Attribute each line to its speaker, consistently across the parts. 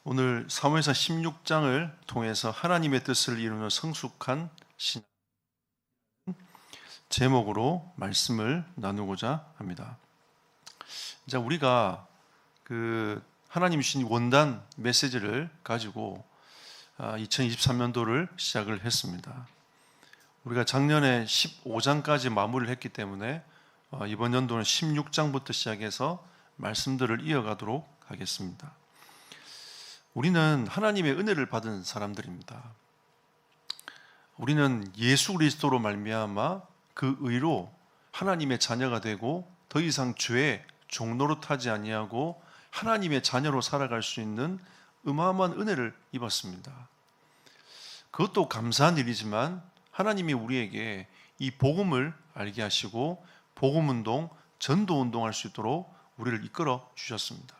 Speaker 1: 오늘 사무엘상 16장을 통해서 하나님의 뜻을 이루는 성숙한 신앙 제목으로 말씀을 나누고자 합니다. 이제 우리가 하나님 주신 원단 메시지를 가지고 2023년도를 시작을 했습니다. 우리가 작년에 15장까지 마무리를 했기 때문에 이번 연도는 16장부터 시작해서 말씀들을 이어가도록 하겠습니다. 우리는 하나님의 은혜를 받은 사람들입니다. 우리는 예수 그리스도로 말미암아 그 의로 하나님의 자녀가 되고 더 이상 죄의 종노릇하지 아니하고 하나님의 자녀로 살아갈 수 있는 어마어마한 은혜를 입었습니다. 그것도 감사한 일이지만 하나님이 우리에게 이 복음을 알게 하시고 복음운동, 전도운동할 수 있도록 우리를 이끌어 주셨습니다.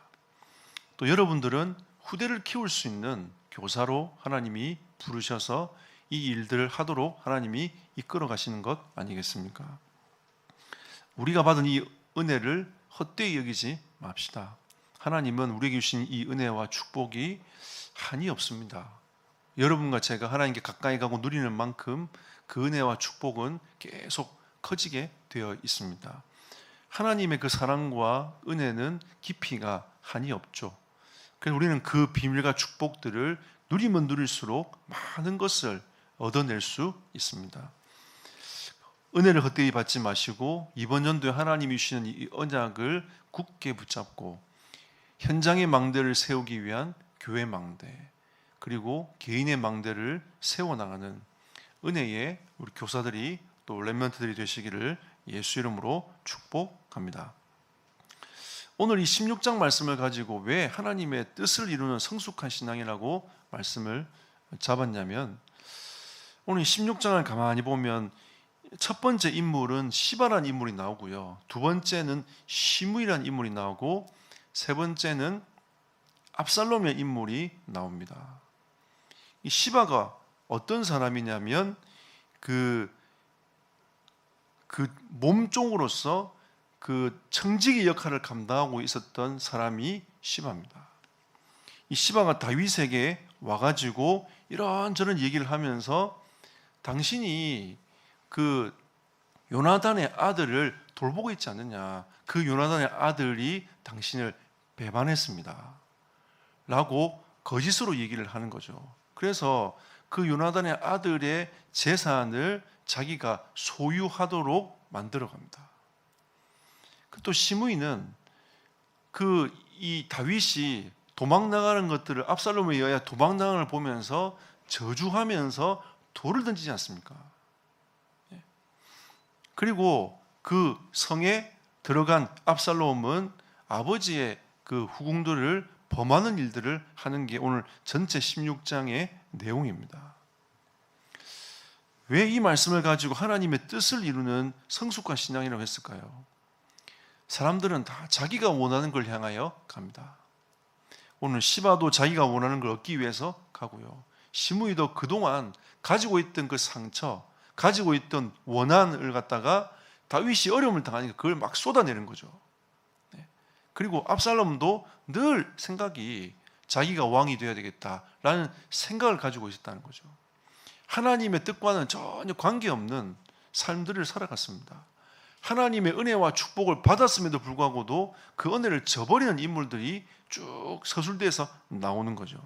Speaker 1: 또 여러분들은 후대를 키울 수 있는 교사로 하나님이 부르셔서 이 일들을 하도록 하나님이 이끌어 가시는 것 아니겠습니까? 우리가 받은 이 은혜를 헛되이 여기지 맙시다. 하나님은 우리에게 주신 이 은혜와 축복이 한이 없습니다. 여러분과 제가 하나님께 가까이 가고 누리는 만큼 그 은혜와 축복은 계속 커지게 되어 있습니다. 하나님의 그 사랑과 은혜는 깊이가 한이 없죠. 그래서 우리는 그 비밀과 축복들을 누리면 누릴수록 많은 것을 얻어낼 수 있습니다. 은혜를 헛되이 받지 마시고 이번 연도에 하나님이 주시는 이 언약을 굳게 붙잡고 현장의 망대를 세우기 위한 교회 망대 그리고 개인의 망대를 세워나가는 은혜의 우리 교사들이 또 렘넌트들이 되시기를 예수 이름으로 축복합니다. 오늘 이 16장 말씀을 가지고 왜 하나님의 뜻을 이루는 성숙한 신앙이라고 말씀을 잡았냐면 오늘 16장을 가만히 보면 첫 번째 인물은 시바라는 인물이 나오고요. 두 번째는 시므이라는 인물이 나오고 세 번째는 압살롬의 인물이 나옵니다. 이 시바가 어떤 사람이냐면 그 몸종으로서 그 청지기 역할을 감당하고 있었던 사람이 시바입니다. 이 시바가 다윗에게 와가지고 이런저런 얘기를 하면서 당신이 그 요나단의 아들을 돌보고 있지 않느냐, 그 요나단의 아들이 당신을 배반했습니다 라고 거짓으로 얘기를 하는 거죠. 그래서 그 요나단의 아들의 재산을 자기가 소유하도록 만들어 갑니다. 또 시므이는 이 다윗이 도망 나가는 것들을 압살롬에 의하여 도망 나가는 걸 보면서 저주하면서 돌을 던지지 않습니까? 그리고 그 성에 들어간 압살롬은 아버지의 그 후궁들을 범하는 일들을 하는 게 오늘 전체 16장의 내용입니다. 왜 이 말씀을 가지고 하나님의 뜻을 이루는 성숙한 신앙이라고 했을까요? 사람들은 다 자기가 원하는 걸 향하여 갑니다. 오늘 시바도 자기가 원하는 걸 얻기 위해서 가고요. 시므이도 그동안 가지고 있던 그 상처, 가지고 있던 원한을 갖다가 다윗이 어려움을 당하니까 그걸 막 쏟아내는 거죠. 그리고 압살롬도 늘 생각이 자기가 왕이 되어야 되겠다라는 생각을 가지고 있었다는 거죠. 하나님의 뜻과는 전혀 관계없는 삶들을 살아갔습니다. 하나님의 은혜와 축복을 받았음에도 불구하고도 그 은혜를 저버리는 인물들이 쭉 서술대에서 나오는 거죠.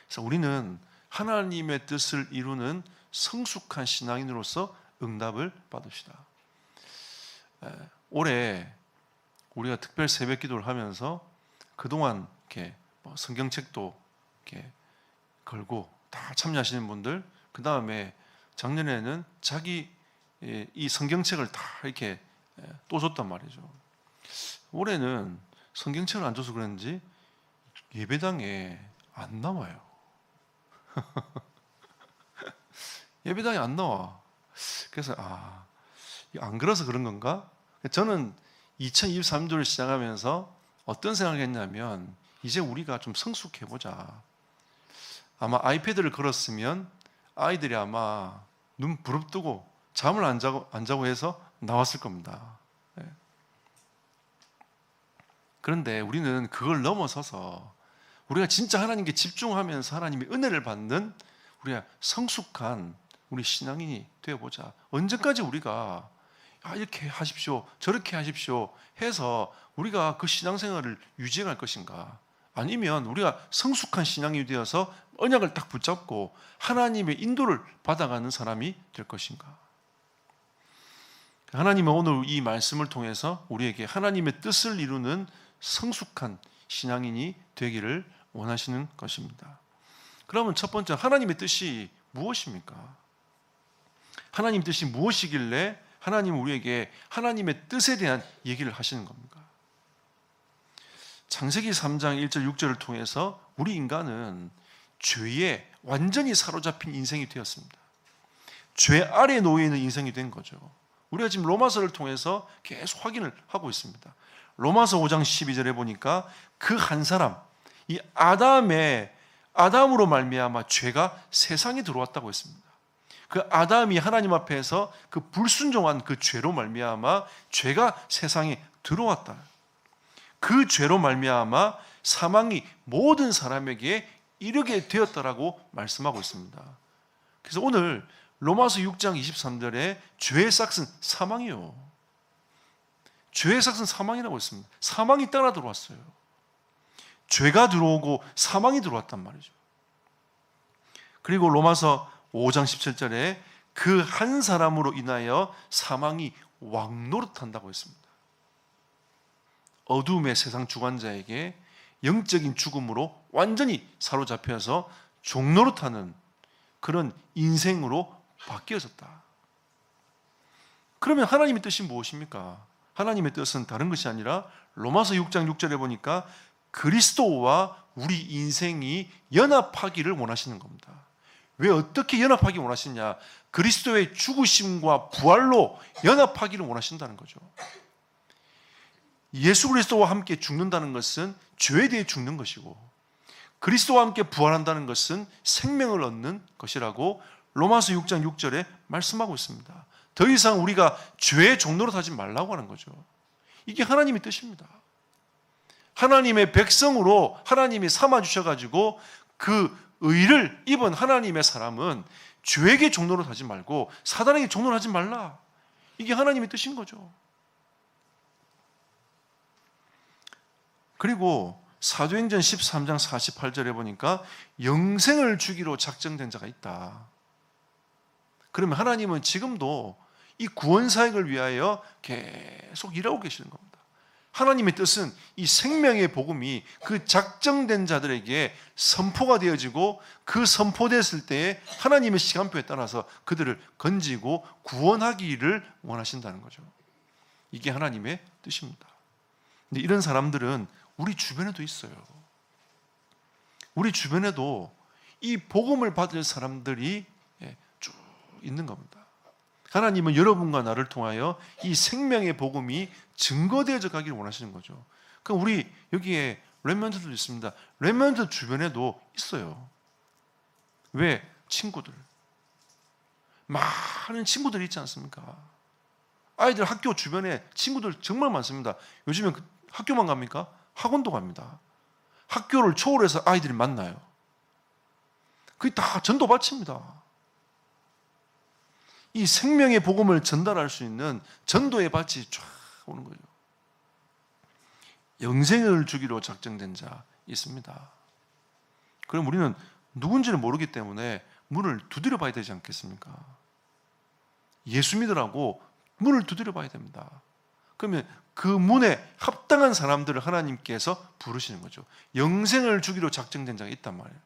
Speaker 1: 그래서 우리는 하나님의 뜻을 이루는 성숙한 신앙인으로서 응답을 받읍시다. 올해 우리가 특별 새벽 기도를 하면서 그동안 이렇게 성경책도 이렇게 걸고 다 참여하시는 분들, 그 다음에 작년에는 자기 이 성경책을 다 이렇게 또 줬단 말이죠. 올해는 성경책을 안 줘서 그런지 예배당에 안 나와요. 예배당에 안 나와. 그래서 안 그래서 그런 건가? 저는 2023년도를 시작하면서 어떤 생각을 했냐면 이제 우리가 좀 성숙해보자. 아마 아이패드를 걸었으면 아이들이 아마 눈 부릅뜨고 잠을 안 자고 해서 나왔을 겁니다. 그런데 우리는 그걸 넘어서서 우리가 진짜 하나님께 집중하면서 하나님의 은혜를 받는 우리가 성숙한 우리 신앙인이 되어보자. 언제까지 우리가 이렇게 하십시오, 저렇게 하십시오 해서 우리가 그 신앙생활을 유지해갈 것인가? 아니면 우리가 성숙한 신앙이 되어서 언약을 딱 붙잡고 하나님의 인도를 받아가는 사람이 될 것인가? 하나님은 오늘 이 말씀을 통해서 우리에게 하나님의 뜻을 이루는 성숙한 신앙인이 되기를 원하시는 것입니다. 그러면 첫 번째, 하나님의 뜻이 무엇입니까? 하나님 뜻이 무엇이길래 하나님은 우리에게 하나님의 뜻에 대한 얘기를 하시는 겁니까? 창세기 3장 1절 6절을 통해서 우리 인간은 죄에 완전히 사로잡힌 인생이 되었습니다. 죄 아래에 놓여있는 인생이 된 거죠. 우리가 지금 로마서를 통해서 계속 확인을 하고 있습니다. 로마서 5장 12절에 보니까 그 한 사람, 이 아담으로 말미암아 죄가 세상에 들어왔다고 했습니다. 그 아담이 하나님 앞에서 그 불순종한 그 죄로 말미암아 죄가 세상에 들어왔다. 그 죄로 말미암아 사망이 모든 사람에게 이르게 되었다라고 말씀하고 있습니다. 그래서 오늘 로마서 6장 23절에 죄의 싹은 사망이요. 죄의 싹은 사망이라고 했습니다. 사망이 따라 들어왔어요. 죄가 들어오고 사망이 들어왔단 말이죠. 그리고 로마서 5장 17절에 그 한 사람으로 인하여 사망이 왕노릇한다고 했습니다. 어둠의 세상 주관자에게 영적인 죽음으로 완전히 사로잡혀서 종노릇하는 그런 인생으로 바뀌어졌다. 그러면 하나님의 뜻이 무엇입니까? 하나님의 뜻은 다른 것이 아니라 로마서 6장 6절에 보니까 그리스도와 우리 인생이 연합하기를 원하시는 겁니다. 왜 어떻게 연합하기 원하시냐? 그리스도의 죽으심과 부활로 연합하기를 원하신다는 거죠. 예수 그리스도와 함께 죽는다는 것은 죄에 대해 죽는 것이고, 그리스도와 함께 부활한다는 것은 생명을 얻는 것이라고 로마서 6장 6절에 말씀하고 있습니다. 더 이상 우리가 죄의 종노릇 하지 말라고 하는 거죠. 이게 하나님의 뜻입니다. 하나님의 백성으로 하나님이 삼아주셔가지고 그 의를 입은 하나님의 사람은 죄에게 종노릇 하지 말고 사단에게 종노릇 하지 말라. 이게 하나님의 뜻인 거죠. 그리고 사도행전 13장 48절에 보니까 영생을 주기로 작정된 자가 있다. 그러면 하나님은 지금도 이 구원 사역을 위하여 계속 일하고 계시는 겁니다. 하나님의 뜻은 이 생명의 복음이 그 작정된 자들에게 선포가 되어지고 그 선포됐을 때에 하나님의 시간표에 따라서 그들을 건지고 구원하기를 원하신다는 거죠. 이게 하나님의 뜻입니다. 근데 이런 사람들은 우리 주변에도 있어요. 우리 주변에도 이 복음을 받을 사람들이 쭉 있는 겁니다. 하나님은 여러분과 나를 통하여 이 생명의 복음이 증거되어져 가기를 원하시는 거죠. 그럼 우리 여기에 렘넌트도 있습니다. 렘넌트 주변에도 있어요. 왜? 친구들. 많은 친구들이 있지 않습니까? 아이들 학교 주변에 친구들 정말 많습니다. 요즘엔 학교만 갑니까? 학원도 갑니다. 학교를 초월해서 아이들이 만나요. 그게 다 전도 바칩니다. 이 생명의 복음을 전달할 수 있는 전도의 밭이 쫙 오는 거죠. 영생을 주기로 작정된 자 있습니다. 그럼 우리는 누군지를 모르기 때문에 문을 두드려 봐야 되지 않겠습니까? 예수 믿으라고 문을 두드려 봐야 됩니다. 그러면 그 문에 합당한 사람들을 하나님께서 부르시는 거죠. 영생을 주기로 작정된 자가 있단 말이에요.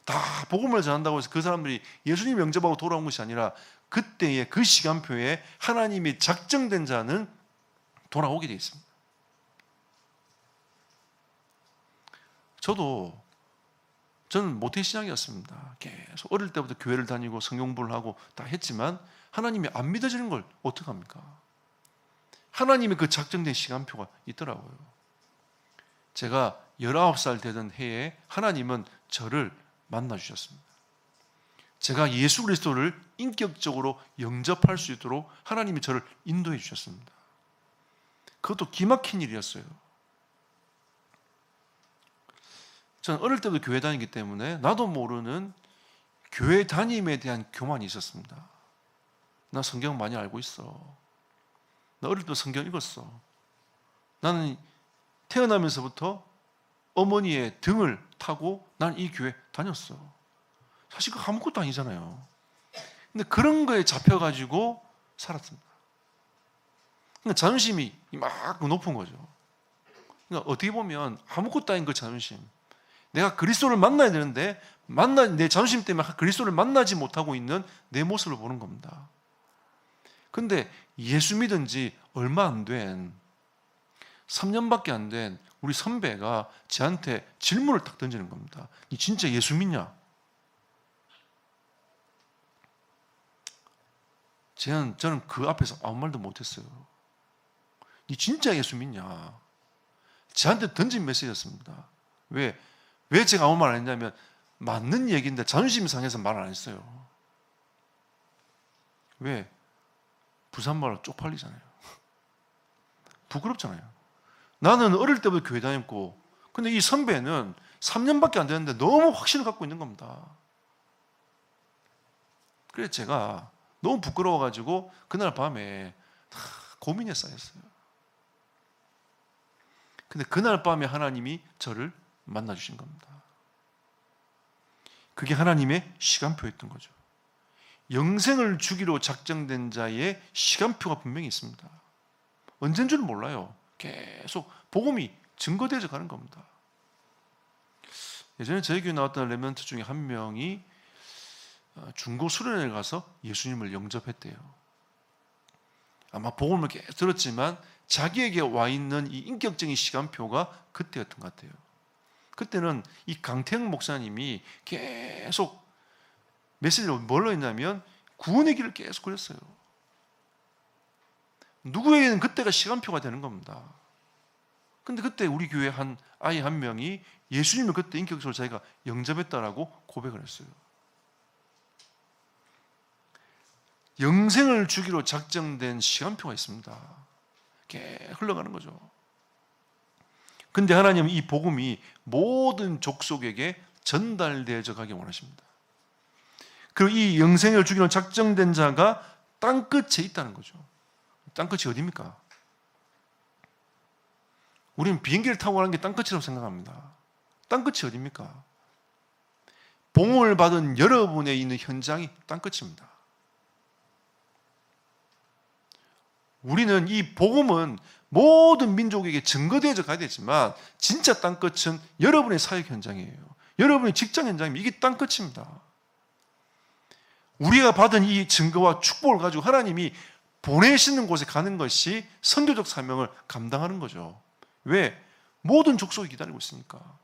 Speaker 1: 다 복음을 전한다고 해서 그 사람들이 예수님 영접하고 돌아온 것이 아니라 그때의 그 시간표에 하나님이 작정된 자는 돌아오게 되어 있습니다. 저는 모태신앙이었습니다. 계속 어릴 때부터 교회를 다니고 성경공부를 하고 다 했지만 하나님이 안 믿어지는 걸 어떡합니까? 하나님의 그 작정된 시간표가 있더라고요. 제가 19살 되던 해에 하나님은 저를 만나주셨습니다. 제가 예수 그리스도를 인격적으로 영접할 수 있도록 하나님이 저를 인도해 주셨습니다. 그것도 기막힌 일이었어요. 저는 어릴 때부터 교회 다니기 때문에 나도 모르는 교회 다님에 대한 교만이 있었습니다. 나 성경 많이 알고 있어. 나 어릴 때 성경 읽었어. 나는 태어나면서부터 어머니의 등을 타고 난 이 교회 다녔어. 사실 그거 아무것도 아니잖아요. 근데 그런 거에 잡혀가지고 살았습니다. 그러니까 자존심이 막 높은 거죠. 그러니까 어떻게 보면 아무것도 아닌 그 자존심. 내가 그리스도를 만나야 되는데 내 자존심 때문에 그리스도를 만나지 못하고 있는 내 모습을 보는 겁니다. 근데 예수 믿은 지 얼마 안 된 3년밖에 안 된 우리 선배가 저한테 질문을 딱 던지는 겁니다. 니 진짜 예수 믿냐? 저는 그 앞에서 아무 말도 못했어요. 니 진짜 예수 믿냐? 저한테 던진 메시지였습니다. 왜 제가 아무 말 안 했냐면 맞는 얘기인데 자존심 상해서 말 안 했어요. 왜? 부산말로 쪽팔리잖아요. 부끄럽잖아요. 나는 어릴 때부터 교회 다녔고, 근데 이 선배는 3년밖에 안 됐는데 너무 확신을 갖고 있는 겁니다. 그래서 제가 너무 부끄러워가지고 그날 밤에 고민에 쌓였어요. 근데 그날 밤에 하나님이 저를 만나주신 겁니다. 그게 하나님의 시간표였던 거죠. 영생을 주기로 작정된 자의 시간표가 분명히 있습니다. 언제인 줄 몰라요. 계속 복음이 증거되어져 가는 겁니다. 예전에 저희 교회 나왔던 레멘트 중에 한 명이 중고 수련회 가서 예수님을 영접했대요. 아마 복음을 계속 들었지만 자기에게 와 있는 이 인격적인 시간표가 그때였던 것 같아요. 그때는 이 강태영 목사님이 계속 메시지를 뭘로 했냐면 구원의 길을 계속 그렸어요. 누구에게는 그때가 시간표가 되는 겁니다. 근데 그때 우리 교회 한 아이 한 명이 예수님을 그때 인격적으로 자기가 영접했다라고 고백을 했어요. 영생을 주기로 작정된 시간표가 있습니다. 이렇게 흘러가는 거죠. 근데 하나님은 이 복음이 모든 족속에게 전달되어져 가기 원하십니다. 그리고 이 영생을 주기로 작정된 자가 땅끝에 있다는 거죠. 땅끝이 어디입니까? 우리는 비행기를 타고 가는 게 땅끝이라고 생각합니다. 땅끝이 어디입니까? 봉을 받은 여러분의 있는 현장이 땅끝입니다. 우리는 이 복음은 모든 민족에게 증거되어져 가야 되지만 진짜 땅끝은 여러분의 사역 현장이에요. 여러분의 직장 현장이면 이게 땅끝입니다. 우리가 받은 이 증거와 축복을 가지고 하나님이 보내시는 곳에 가는 것이 선교적 사명을 감당하는 거죠. 왜? 모든 족속이 기다리고 있으니까.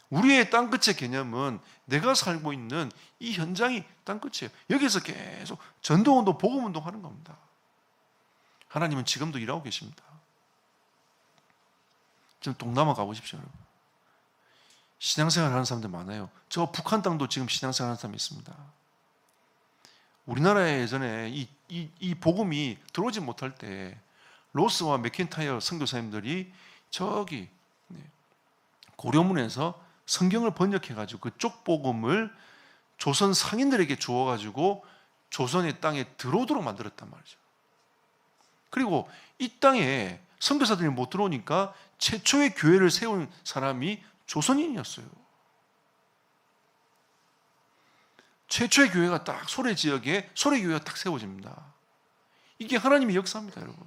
Speaker 1: 우리의 땅끝의 개념은 내가 살고 있는 이 현장이 땅끝이에요. 여기서 계속 전도운동, 복음운동 하는 겁니다. 하나님은 지금도 일하고 계십니다. 지금 동남아 가보십시오, 여러분. 신앙생활 하는 사람들 많아요. 저 북한 땅도 지금 신앙생활 하는 사람이 있습니다. 우리나라에 예전에 이 복음이 들어오지 못할 때 로스와 맥킨타이어 선교사님들이 저기 고려문에서 성경을 번역해가지고 그쪽 복음을 조선 상인들에게 주어가지고 조선의 땅에 들어오도록 만들었단 말이죠. 그리고 이 땅에 선교사들이 못 들어오니까 최초의 교회를 세운 사람이 조선인이었어요. 최초의 교회가 딱 소래 지역에 소래교회가 딱 세워집니다. 이게 하나님의 역사입니다, 여러분.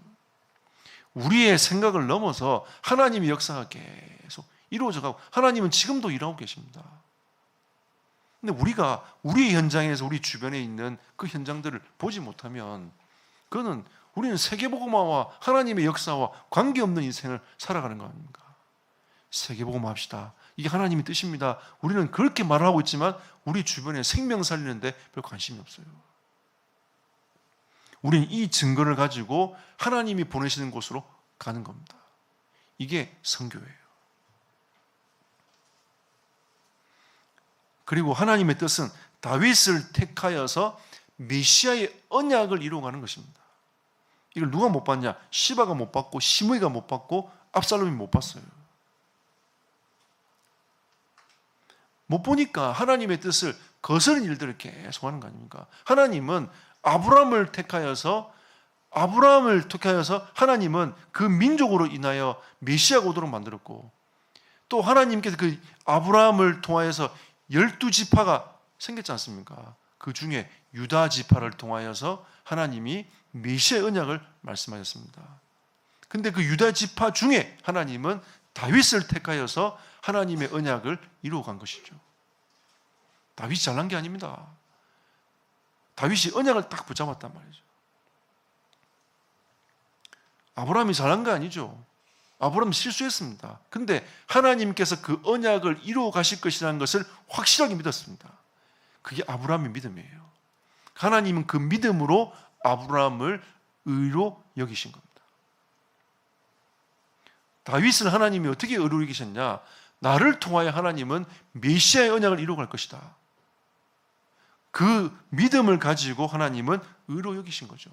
Speaker 1: 우리의 생각을 넘어서 하나님의 역사가 계속 이루어져 가고 하나님은 지금도 일하고 계십니다. 근데 우리가 우리 현장에서 우리 주변에 있는 그 현장들을 보지 못하면 그거는 우리는 세계복음화와 하나님의 역사와 관계없는 인생을 살아가는 거 아닙니까? 세계복음화 합시다. 이게 하나님의 뜻입니다. 우리는 그렇게 말을 하고 있지만 우리 주변에 생명 살리는데 별 관심이 없어요. 우리는 이 증거를 가지고 하나님이 보내시는 곳으로 가는 겁니다. 이게 선교예요. 그리고 하나님의 뜻은 다윗을 택하여서 메시아의 언약을 이루어가는 것입니다. 이걸 누가 못 봤냐? 시바가 못 봤고 시므이가 못 봤고 압살롬이 못 봤어요. 못 보니까 하나님의 뜻을 거스른 일들을 계속 하는 거 아닙니까? 하나님은 아브라함을 택하여서 하나님은 그 민족으로 인하여 메시아가 오도록 만들었고, 또 하나님께서 그 아브라함을 통하여서 12지파가 생겼지 않습니까? 그 중에 유다 지파를 통하여서 하나님이 메시아의 언약을 말씀하셨습니다. 근데 그 유다 지파 중에 하나님은 다윗을 택하여서 하나님의 언약을 이루어간 것이죠. 다윗이 잘난 게 아닙니다. 다윗이 언약을 딱 붙잡았단 말이죠. 아브라함이 잘난 거 아니죠. 아브라함 실수했습니다. 근데 하나님께서 그 언약을 이루어 가실 것이라는 것을 확실하게 믿었습니다. 그게 아브라함의 믿음이에요. 하나님은 그 믿음으로 아브라함을 의로 여기신 겁니다. 다윗을 하나님이 어떻게 의로 여기셨냐? 나를 통하여 하나님은 메시아의 언약을 이루어갈 것이다. 그 믿음을 가지고 하나님은 의로 여기신 거죠.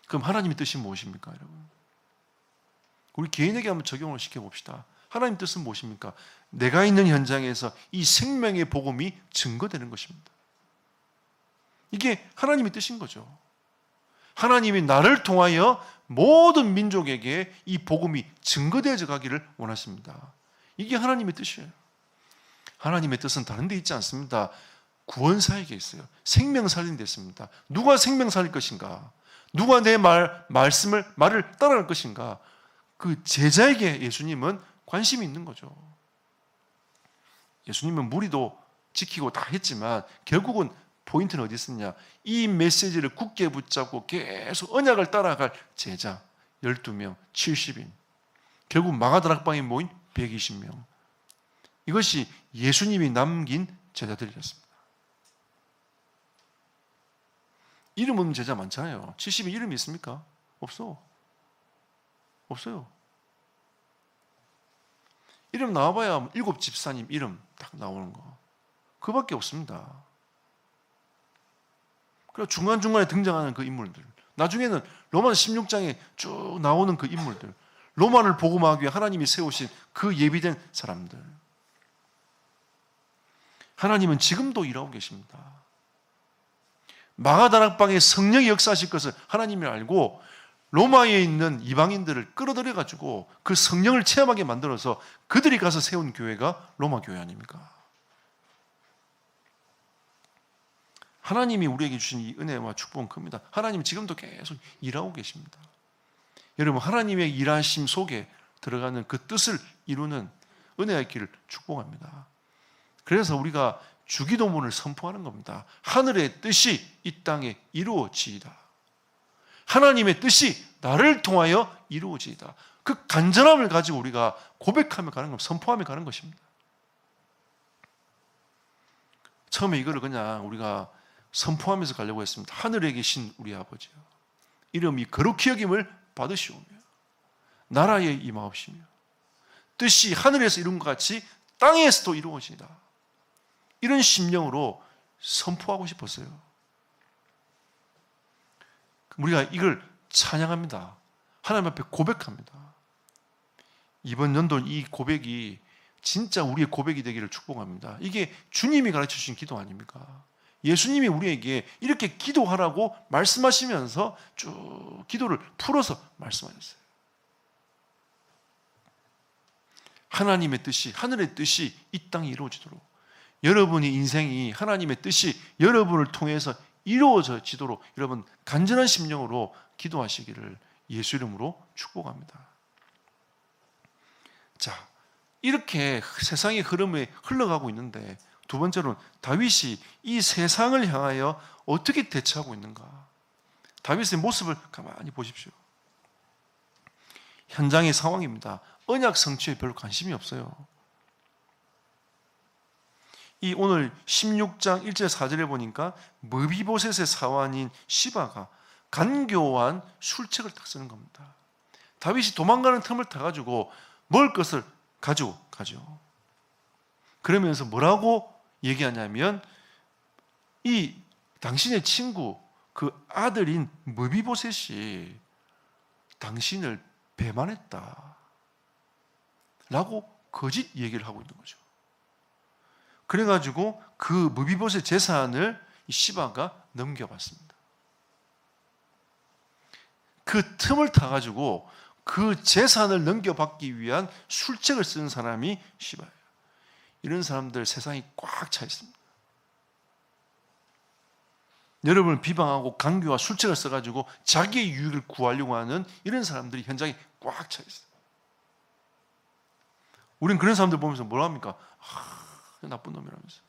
Speaker 1: 그럼 하나님의 뜻이 무엇입니까, 여러분? 우리 개인에게 한번 적용을 시켜봅시다. 하나님 뜻은 무엇입니까? 내가 있는 현장에서 이 생명의 복음이 증거되는 것입니다. 이게 하나님의 뜻인 거죠. 하나님이 나를 통하여 모든 민족에게 이 복음이 증거되어져 가기를 원하십니다. 이게 하나님의 뜻이에요. 하나님의 뜻은 다른 데 있지 않습니다. 구원사에게 있어요. 생명 살린 데 있습니다. 누가 생명 살릴 것인가? 누가 내 말을 따라갈 것인가? 그 제자에게 예수님은 관심이 있는 거죠. 예수님은 무리도 지키고 다 했지만 결국은 포인트는 어디 있었냐? 이 메시지를 굳게 붙잡고 계속 언약을 따라갈 제자 12명, 70인, 결국 마가다락방에 모인 120명. 이것이 예수님이 남긴 제자들이었습니다. 이름 없는 제자 많잖아요. 70인 이름이 있습니까? 없어요. 이름 나와봐야 7 집사님 이름 딱 나오는 거. 그밖에 없습니다. 그리고 중간중간에 등장하는 그 인물들. 나중에는 로마서 16장에 쭉 나오는 그 인물들. 로마를 복음하기 위해 하나님이 세우신 그 예비된 사람들. 하나님은 지금도 일하고 계십니다. 마가다락방에 성령이 역사하실 것을 하나님이 알고 로마에 있는 이방인들을 끌어들여가지고 그 성령을 체험하게 만들어서 그들이 가서 세운 교회가 로마 교회 아닙니까? 하나님이 우리에게 주신 이 은혜와 축복은 큽니다. 하나님은 지금도 계속 일하고 계십니다. 여러분, 하나님의 일하심 속에 들어가는 그 뜻을 이루는 은혜의 길을 축복합니다. 그래서 우리가 주기도문을 선포하는 겁니다. 하늘의 뜻이 이 땅에 이루어지이다. 하나님의 뜻이 나를 통하여 이루어지이다. 그 간절함을 가지고 우리가 고백하며 가는 겁니다. 선포하며 가는 것입니다. 처음에 이거를 그냥 우리가 선포하면서 가려고 했습니다. 하늘에 계신 우리 아버지여, 이름이 거룩히 여김을 받으시오며 나라에 임하옵시며 뜻이 하늘에서 이룬 것 같이 땅에서도 이루어지이다. 이런 심령으로 선포하고 싶었어요. 우리가 이걸 찬양합니다. 하나님 앞에 고백합니다. 이번 연도 이 고백이 진짜 우리의 고백이 되기를 축복합니다. 이게 주님이 가르쳐 주신 기도 아닙니까? 예수님이 우리에게 이렇게 기도하라고 말씀하시면서 쭉 기도를 풀어서 말씀하셨어요. 하나님의 뜻이, 하늘의 뜻이 이 땅에 이루어지도록, 여러분의 인생이 하나님의 뜻이 여러분을 통해서 이루어지도록 여러분 간절한 심령으로 기도하시기를 예수 이름으로 축복합니다. 자, 이렇게 세상의 흐름에 흘러가고 있는데, 두 번째로는 다윗이 이 세상을 향하여 어떻게 대처하고 있는가? 다윗의 모습을 가만히 보십시오. 현장의 상황입니다. 언약 성취에 별로 관심이 없어요. 이 오늘 16장 1절 4절에 보니까 므비보셋의 사환인 시바가 간교한 술책을 딱 쓰는 겁니다. 다윗이 도망가는 틈을 타가지고 먹을 것을 가지고 가죠. 그러면서 뭐라고 얘기하냐면, 이 당신의 친구 그 아들인 므비보셋이 당신을 배반했다 라고 거짓 얘기를 하고 있는 거죠. 그래가지고 그 무비봇의 재산을 이 시바가 넘겨받습니다. 그 틈을 타가지고 그 재산을 넘겨받기 위한 술책을 쓰는 사람이 시바예요. 이런 사람들 세상이 꽉 차 있습니다. 여러분을 비방하고 강교와 술책을 써가지고 자기의 유익을 구하려고 하는 이런 사람들이 현장에 꽉 차 있어요. 우리는 그런 사람들 보면서 뭘 합니까? 나쁜 놈이라면서.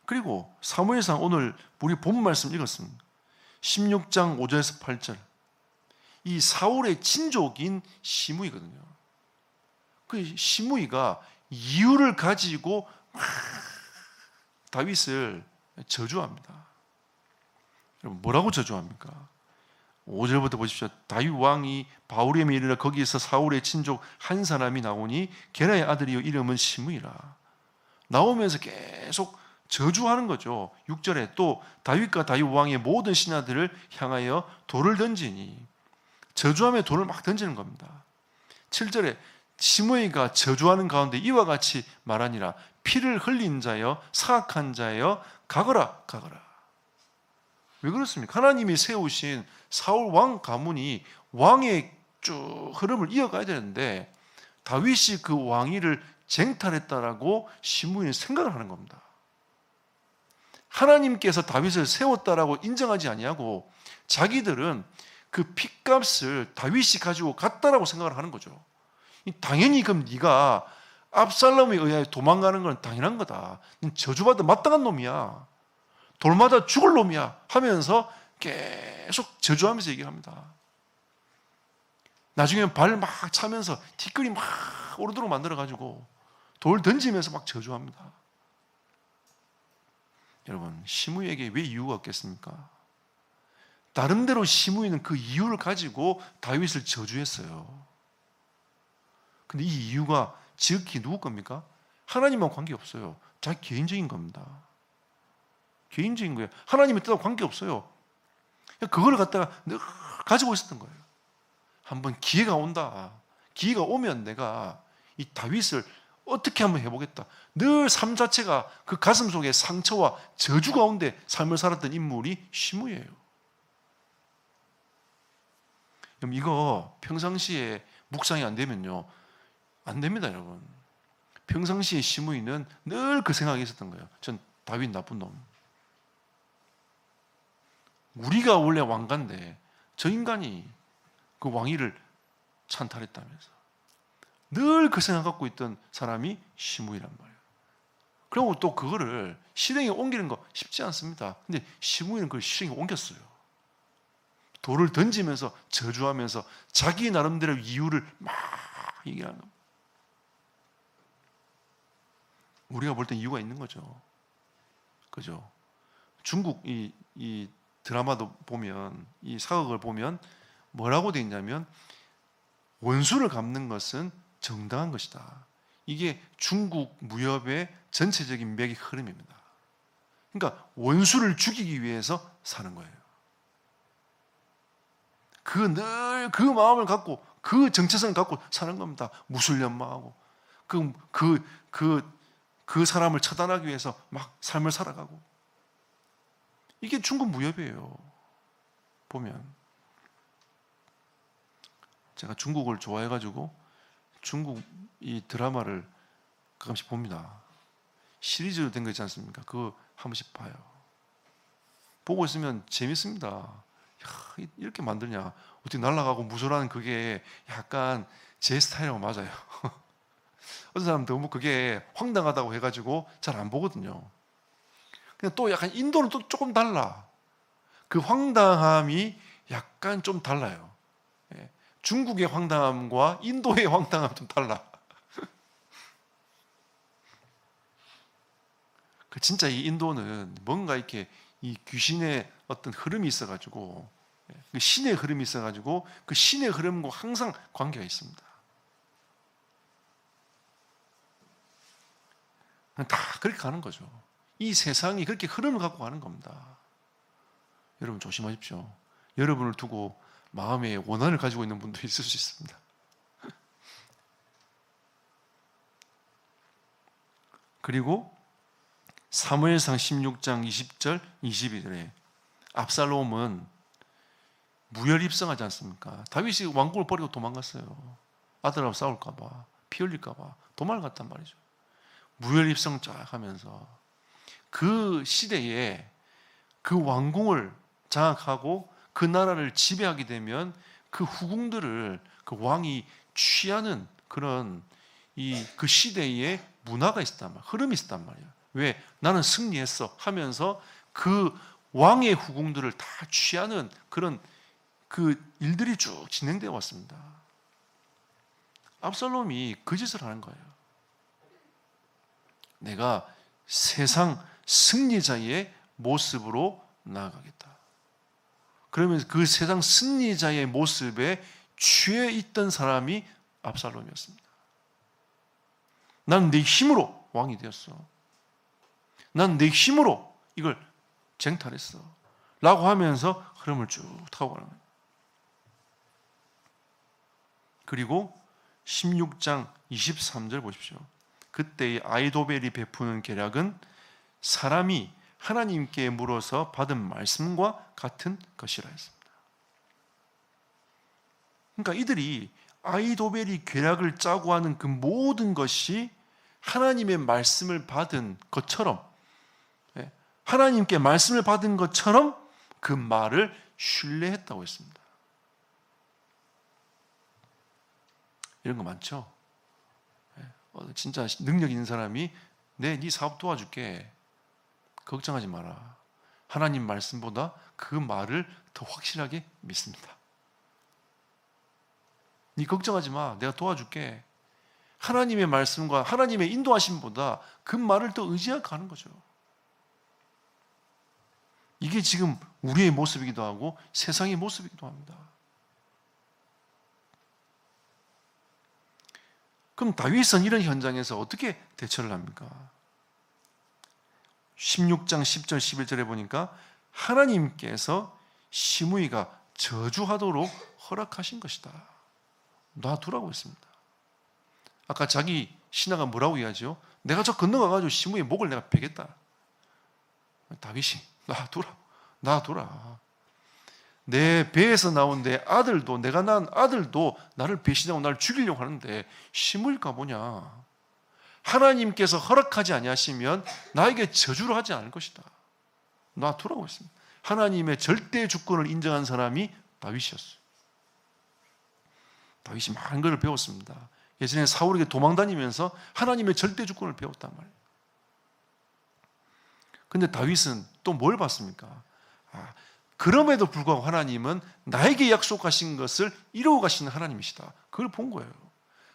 Speaker 1: 그리고 사무엘상 오늘 우리 본 말씀 읽었습니다. 16장 5절에서 8절. 이 사울의 친족인 시므이거든요. 그 시므이가 이유를 가지고 다윗을 저주합니다. 여러분 뭐라고 저주합니까? 5절부터 보십시오. 다윗 왕이 바후림에 이르러 거기에서 사울의 친족 한 사람이 나오니 게라의 아들이요 이름은 시므이라. 나오면서 계속 저주하는 거죠. 6절에 또 다윗과 다윗 왕의 모든 신하들을 향하여 돌을 던지니, 저주하며 돌을 막 던지는 겁니다. 7절에 시므이가 저주하는 가운데 이와 같이 말하니라. 피를 흘린 자여 사악한 자여 가거라 가거라. 왜 그렇습니까? 하나님이 세우신 사울 왕 가문이 왕의 쭉 흐름을 이어가야 되는데 다윗이 그 왕위를 쟁탈했다라고 시므이는 생각을 하는 겁니다. 하나님께서 다윗을 세웠다라고 인정하지 아니하고 자기들은 그 핏값을 다윗이 가지고 갔다라고 생각을 하는 거죠. 당연히 그럼 네가 압살롬에 의하여 도망가는 건 당연한 거다. 저주받아 마땅한 놈이야. 돌마다 죽을 놈이야 하면서 계속 저주하면서 얘기합니다. 나중에는 발 막 차면서 티끌이 막 오르도록 만들어가지고 돌 던지면서 막 저주합니다. 여러분, 시므이에게 왜 이유가 없겠습니까? 나름대로 시므이는 그 이유를 가지고 다윗을 저주했어요. 근데 이 이유가 지극히 누구 겁니까? 하나님과 관계없어요. 자기 개인적인 겁니다. 개인적인 거예요. 하나님의 뜻하고 관계없어요. 그걸 갖다가 늘 가지고 있었던 거예요. 한번 기회가 온다. 기회가 오면 내가 이 다윗을 어떻게 한번 해보겠다. 늘 삶 자체가 그 가슴 속에 상처와 저주 가운데 삶을 살았던 인물이 시므이예요. 그럼 이거 평상시에 묵상이 안 되면요, 안 됩니다, 여러분. 평상시에 시므이는 늘 그 생각이 있었던 거예요. 전 다윗 나쁜 놈. 우리가 원래 왕가인데 저 인간이 그 왕위를 찬탈했다면서 늘 그 생각 갖고 있던 사람이 시므이란 말이에요. 그리고 또 그거를 실행에 옮기는 거 쉽지 않습니다. 근데 시므이는 그걸 실행에 옮겼어요. 돌을 던지면서 저주하면서 자기 나름대로 이유를 막 얘기하는 겁니다. 우리가 볼 땐 이유가 있는 거죠. 그죠? 중국 이 드라마도 보면, 이 사극을 보면 뭐라고 되어 있냐면 원수를 갚는 것은 정당한 것이다. 이게 중국 무협의 전체적인 맥의 흐름입니다. 그러니까 원수를 죽이기 위해서 사는 거예요. 늘 그 마음을 갖고 그 정체성을 갖고 사는 겁니다. 무술연마하고 그 사람을 처단하기 위해서 막 삶을 살아가고. 이게 중국 무협이에요. 보면 제가 중국을 좋아해가지고 중국 이 드라마를 가끔씩 봅니다. 시리즈로 된 거 있지 않습니까? 그거 한 번씩 봐요. 보고 있으면 재밌습니다. 야, 이렇게 만드냐? 어떻게 날아가고 무술하는 그게 약간 제 스타일하고 맞아요. 어떤 사람 너무 그게 황당하다고 해가지고 잘 안 보거든요. 근데 또 약간 인도는 또 조금 달라. 그 황당함이 약간 좀 달라요. 예. 중국의 황당함과 인도의 황당함 좀 달라. 진짜 이 인도는 뭔가 이렇게 이 귀신의 어떤 흐름이 있어가지고, 그 신의 흐름이 있어가지고 그 신의 흐름과 항상 관계가 있습니다. 다 그렇게 가는 거죠. 이 세상이 그렇게 흐름을 갖고 가는 겁니다. 여러분 조심하십시오. 여러분을 두고 마음에 원한을 가지고 있는 분도 있을 수 있습니다. 그리고 사무엘상 16장 20절 22절에 압살롬은 무혈 입성하지 않습니까? 다윗이 왕궁을 버리고 도망갔어요. 아들하고 싸울까 봐, 피 흘릴까 봐 도망갔단 말이죠. 무혈 입성 쫙 하면서 그 시대에 그 왕궁을 장악하고 그 나라를 지배하게 되면 그 후궁들을 그 왕이 취하는 그런 그 시대의 문화가 있었단 말이야. 흐름이 있었단 말이야. 왜? 나는 승리했어 하면서 그 왕의 후궁들을 다 취하는 그런 그 일들이 쭉 진행되어 왔습니다. 압살롬이 그 짓을 하는 거예요. 내가 세상 승리자의 모습으로 나아가겠다. 그러면서 그 세상 승리자의 모습에 취해 있던 사람이 압살롬이었습니다. 난 내 힘으로 왕이 되었어. 난 내 힘으로 이걸 쟁탈했어. 라고 하면서 흐름을 쭉 타고 가는 거예요. 그리고 16장 23절 보십시오. 그때의 아이도벨이 베푸는 계략은 사람이 하나님께 물어서 받은 말씀과 같은 것이라 했습니다. 그러니까 이들이 아이도벨이 계략을 짜고 하는 그 모든 것이 하나님의 말씀을 받은 것처럼, 하나님께 말씀을 받은 것처럼 그 말을 신뢰했다고 했습니다. 이런 거 많죠? 진짜 능력 있는 사람이 네 사업 도와줄게. 걱정하지 마라. 하나님 말씀보다 그 말을 더 확실하게 믿습니다. 네 걱정하지 마. 내가 도와줄게. 하나님의 말씀과 하나님의 인도하심보다 그 말을 더 의지하고 가는 거죠. 이게 지금 우리의 모습이기도 하고 세상의 모습이기도 합니다. 그럼 다윗은 이런 현장에서 어떻게 대처를 합니까? 16장 10절 11절에 보니까 하나님께서 시므이가 저주하도록 허락하신 것이다. 놔두라고 했습니다. 아까 자기 신하가 뭐라고 이야기하죠? 내가 저 건너가가지고 시므이의 목을 내가 베겠다. 다윗이 놔두라. 내 배에서 나온 내 아들도, 내가 낳은 아들도 나를 배신하고 나를 죽이려고 하는데 시므이가 뭐냐? 하나님께서 허락하지 아니하시면 나에게 저주를 하지 않을 것이다. 놔두라고 했습니다. 하나님의 절대 주권을 인정한 사람이 다윗이었어요. 다윗이 많은 것을 배웠습니다. 예전에 사울에게 도망다니면서 하나님의 절대 주권을 배웠단 말이에요. 근데 다윗은 또 뭘 봤습니까? 그럼에도 불구하고 하나님은 나에게 약속하신 것을 이루어 가시는 하나님이시다. 그걸 본 거예요.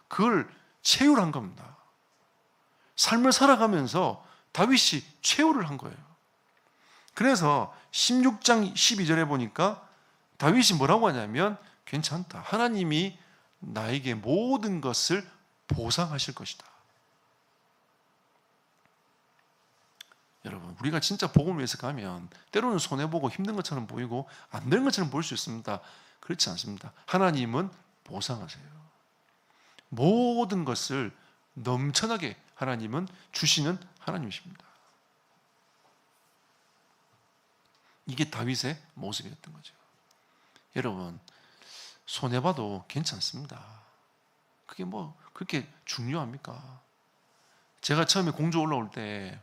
Speaker 1: 그걸 체휼한 겁니다. 삶을 살아가면서 다윗이 체휼을 한 거예요. 그래서 16장 12절에 보니까 다윗이 뭐라고 하냐면 괜찮다. 하나님이 나에게 모든 것을 보상하실 것이다. 여러분, 우리가 진짜 복음을 위해서 가면 때로는 손해보고 힘든 것처럼 보이고 안 되는 것처럼 보일 수 있습니다. 그렇지 않습니다. 하나님은 보상하세요. 모든 것을 넘쳐나게 하나님은 주시는 하나님이십니다. 이게 다윗의 모습이었던 거죠. 여러분, 손해봐도 괜찮습니다. 그게 뭐 그렇게 중요합니까? 제가 처음에 공주 올라올 때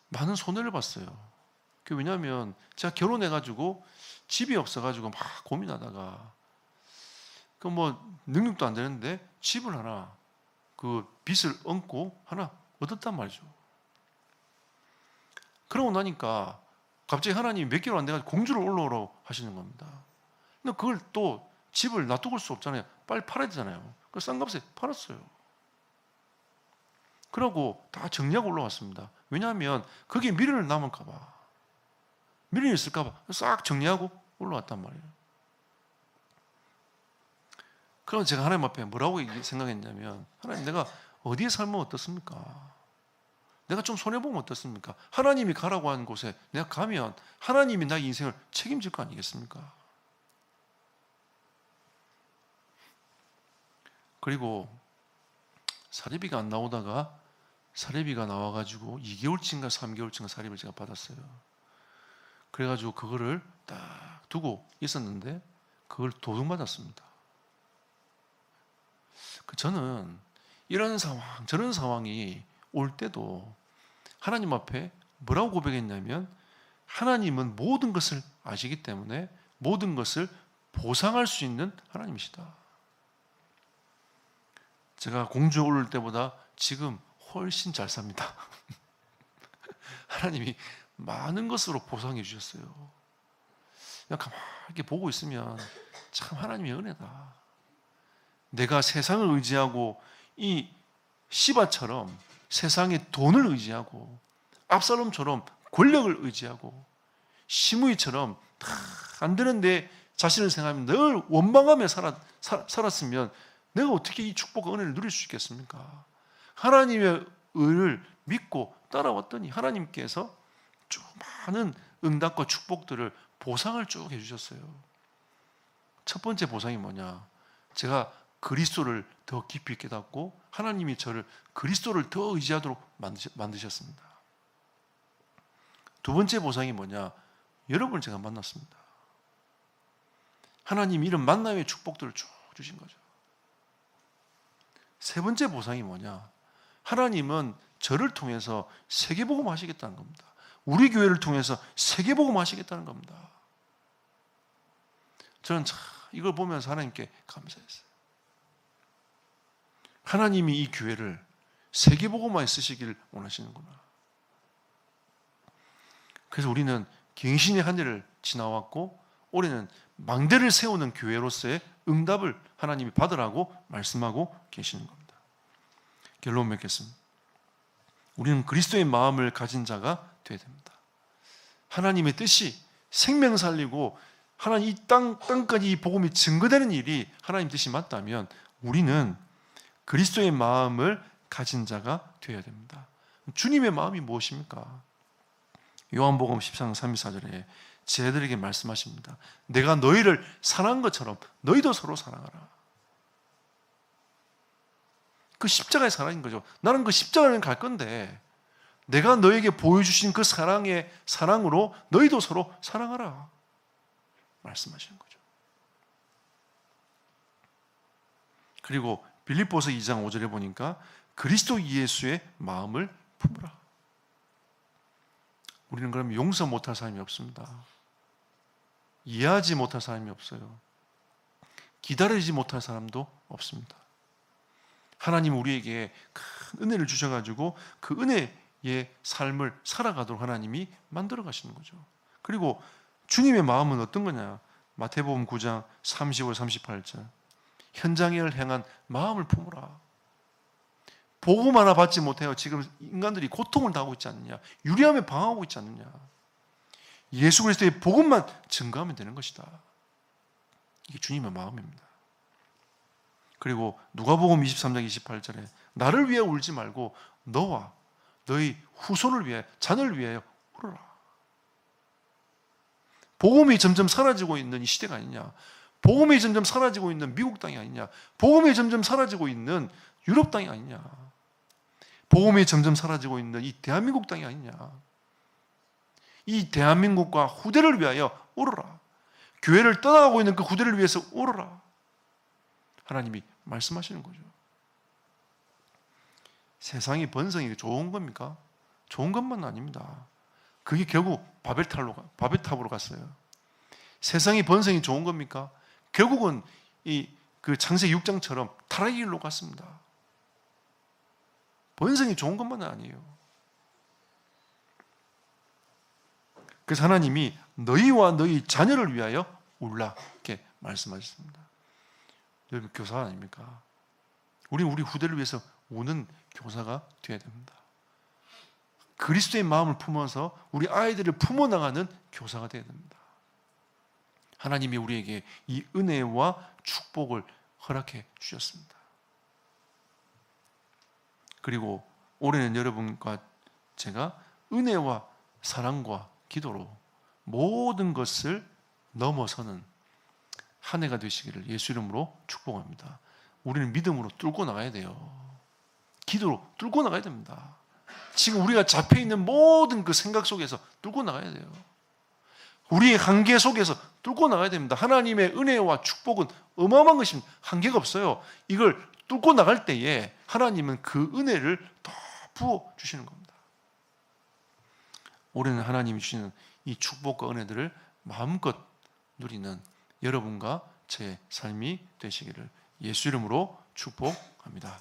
Speaker 1: 많은 손해를 봤어요. 왜냐하면 제가 결혼해가지고 집이 없어가지고 막 고민하다가 그 뭐 능력도 안 되는데 집을 하나 그 빚을 얹고 하나 얻었단 말이죠. 그러고 나니까 갑자기 하나님이 몇 개월 안 돼가지고 공주를 올라오라고 하시는 겁니다. 근데 그걸 또 집을 놔두고 수 없잖아요. 빨리 팔아야 되잖아요. 그래서 싼 값에 팔았어요. 그러고 다 정리하고 올라왔습니다. 왜냐하면 거기에 미련을 남을까봐, 미련이 있을까봐 싹 정리하고 올라왔단 말이에요. 그럼 제가 하나님 앞에 뭐라고 생각했냐면, 하나님, 내가 어디에 살면 어떻습니까? 내가 좀 손해보면 어떻습니까? 하나님이 가라고 하는 곳에 내가 가면 하나님이 나의 인생을 책임질 거 아니겠습니까? 그리고 사리비가 안 나오다가 사례비가 나와가지고 2개월치인가 3개월치인가 사례비를 제가 받았어요. 그래가지고 그거를 딱 두고 있었는데 그걸 도둑맞았습니다. 저는 이런 상황, 저런 상황이 올 때도 하나님 앞에 뭐라고 고백했냐면, 하나님은 모든 것을 아시기 때문에 모든 것을 보상할 수 있는 하나님이시다. 제가 공주에 오를 때보다 지금 훨씬 잘 삽니다. 하나님이 많은 것으로 보상해 주셨어요. 그냥 가만히 이렇게 보고 있으면 참 하나님의 은혜다. 내가 세상을 의지하고 이 시바처럼 세상의 돈을 의지하고, 압살롬처럼 권력을 의지하고, 시므이처럼 다 안 되는데 자신을 생각하면 늘 원망하며 살았으면 내가 어떻게 이 축복과 은혜를 누릴 수 있겠습니까? 하나님의 의를 믿고 따라왔더니 하나님께서 쭉 많은 응답과 축복들을 보상을 쭉 해주셨어요. 첫 번째 보상이 뭐냐? 제가 그리스도를 더 깊이 깨닫고 하나님이 저를 그리스도를 더 의지하도록 만드셨습니다. 두 번째 보상이 뭐냐? 여러분을 제가 만났습니다. 하나님이 이런 만남의 축복들을 쭉 주신 거죠. 세 번째 보상이 뭐냐? 하나님은 저를 통해서 세계복음 하시겠다는 겁니다. 우리 교회를 통해서 세계복음 하시겠다는 겁니다. 저는 참 이걸 보면서 하나님께 감사했어요. 하나님이 이 교회를 세계복음화에 쓰시기를 원하시는구나. 그래서 우리는 갱신의 한 해를 지나왔고, 올해는 망대를 세우는 교회로서의 응답을 하나님이 받으라고 말씀하고 계시는 겁니다. 결론 맺겠습니다. 우리는 그리스도의 마음을 가진 자가 되어야 됩니다. 하나님의 뜻이 생명 살리고 하나님 이 땅까지 이 복음이 증거되는 일이 하나님 뜻이 맞다면 우리는 그리스도의 마음을 가진 자가 되어야 됩니다. 주님의 마음이 무엇입니까? 요한복음 14장 34절에 제자들에게 말씀하십니다. 내가 너희를 사랑한 것처럼 너희도 서로 사랑하라. 그 십자가의 사랑인 거죠. 나는 그 십자가를 갈 건데 내가 너에게 보여주신 그 사랑으로 너희도 서로 사랑하라 말씀하시는 거죠. 그리고 빌립보서 2장 5절에 보니까 그리스도 예수의 마음을 품으라. 우리는 그러면 용서 못할 사람이 없습니다. 이해하지 못할 사람이 없어요. 기다리지 못할 사람도 없습니다. 하나님 우리에게 큰 은혜를 주셔가지고 그 은혜의 삶을 살아가도록 하나님이 만들어 가시는 거죠. 그리고 주님의 마음은 어떤 거냐? 마태복음 9장 35, 38절 현장을 향한 마음을 품으라. 복음 하나 받지 못해요. 지금 인간들이 고통을 당하고 있지 않느냐? 유리함에 방황하고 있지 않느냐? 예수 그리스도의 복음만 증거하면 되는 것이다. 이게 주님의 마음입니다. 그리고 누가복음 23장 28절에 나를 위해 울지 말고 너와 너희 후손을 위해 자녀를 위하여 울어라. 복음이 점점 사라지고 있는 이 시대가 아니냐? 복음이 점점 사라지고 있는 미국 땅이 아니냐? 복음이 점점 사라지고 있는 유럽 땅이 아니냐? 복음이 점점 사라지고 있는 이 대한민국 땅이 아니냐? 이 대한민국과 후대를 위하여 울어라. 교회를 떠나가고 있는 그 후대를 위해서 울어라. 하나님이 말씀하시는 거죠. 세상이 번성이 좋은 겁니까? 좋은 것만 아닙니다. 그게 결국 바벨탑으로 갔어요. 세상이 번성이 좋은 겁니까? 결국은 그 창세기 6장처럼 타락의 길로 갔습니다. 번성이 좋은 것만은 아니에요. 그래서 하나님이 너희와 너희 자녀를 위하여 울라 이렇게 말씀하셨습니다. 여러분 교사 아닙니까? 우리 후대를 위해서 우는 교사가 되어야 됩니다. 그리스도의 마음을 품어서 우리 아이들을 품어나가는 교사가 되어야 됩니다. 하나님이 우리에게 이 은혜와 축복을 허락해 주셨습니다. 그리고 올해는 여러분과 제가 은혜와 사랑과 기도로 모든 것을 넘어서는 한 해가 되시기를 예수 이름으로 축복합니다. 우리는 믿음으로 뚫고 나가야 돼요. 기도로 뚫고 나가야 됩니다. 지금 우리가 잡혀 있는 모든 그 생각 속에서 뚫고 나가야 돼요. 우리의 한계 속에서 뚫고 나가야 됩니다. 하나님의 은혜와 축복은 어마어마한 것입니다. 한계가 없어요. 이걸 뚫고 나갈 때에 하나님은 그 은혜를 더 부어 주시는 겁니다. 올해는 하나님이 주시는 이 축복과 은혜들을 마음껏 누리는 여러분과 제 삶이 되시기를 예수 이름으로 축복합니다.